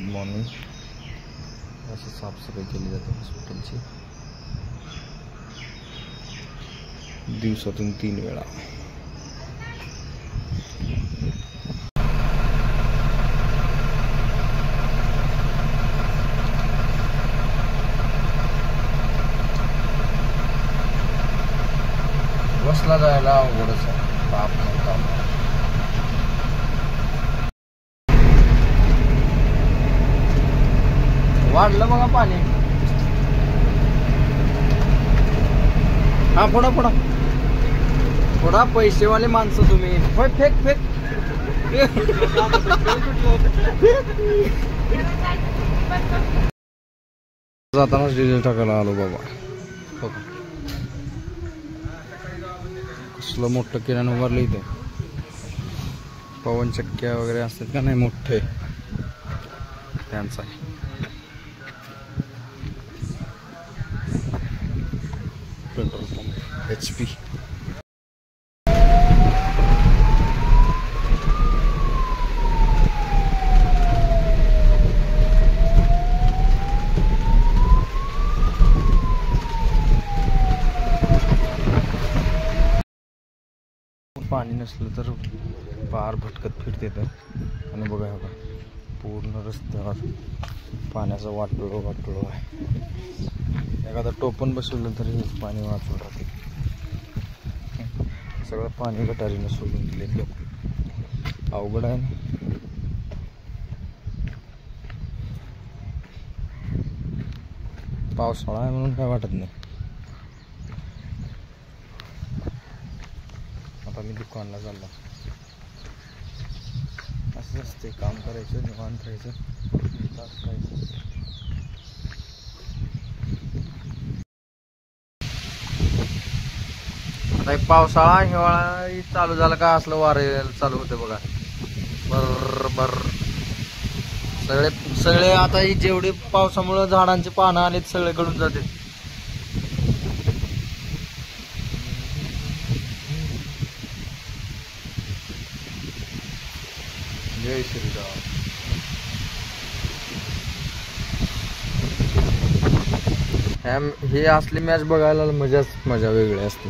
Morning अशी साफसफाई केली जाते हॉस्पिटलची दिवसातून 3 वेळा. बसला जायला अवघडच आहे. बाप म्हणता वाढलं बघा पाणी. हा फोडा फोडा फोडा. पैसेवाले माणसं तुम्ही. होय फेक फेक. जातानाच डिझेल टाकायला आलो बाबा. बघा कसलं मोठं किराणा उभारलं इथे. पवन चक्क्या वगैरे असतात का नाही मोठे त्यांचा आहे. Petrol pump HP. पाणी नसलं तर पार भटकत फिरते तर. आणि बघा बघा पूर्ण रस्त्यावर पाण्याचा वाटोळं वाटोळं आहे. एखादा टोपण बसवलं तरी पाणी वाचून राहते. सगळं पाणी गटारीनं सोडून दिले लोक. अवघड आहे ना. पावसाळा आहे म्हणून काय वाटत नाही. आता मी दुकानला चाललो. असंच असते काम करायचं निवांत राहायचं. आता एक पावसाळा हिवाळा चालू झाला का असलं वारे चालू होते बघा. बर सगळे आता ही जेवढे पावसामुळे झाडांचे पानं आलेत सगळे गळून जाते. जय श्रीराम. हे असली मॅच बघायला मजा वेगळी असते.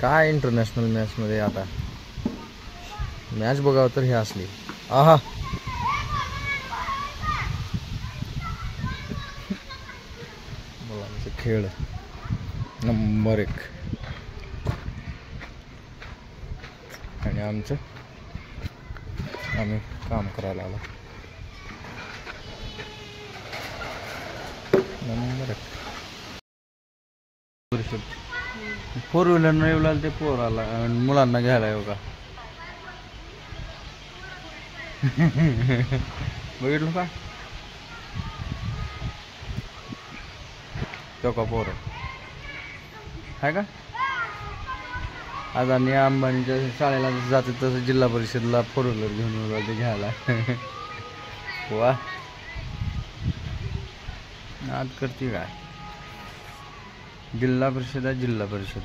काय इंटरनॅशनल मॅच मध्ये आता मॅच बघावं तर हे असली. आहा मुलांचे खेळ नंबर 1. आणि आम्ही काम करायला आलो. नंबर 1. 4 व्हीलर न येऊ लागले ते पोराला मुलांना घ्यायला येऊ का. बघितलं का तो का पोर आहे का. आज आणि अंबानीच्या शाळेला जाते तसं जिल्हा परिषदला 4 व्हीलर घेऊन येऊ लागले घ्यायला. वा आज करते काय. जिल्हा परिषद आहे जिल्हा परिषद.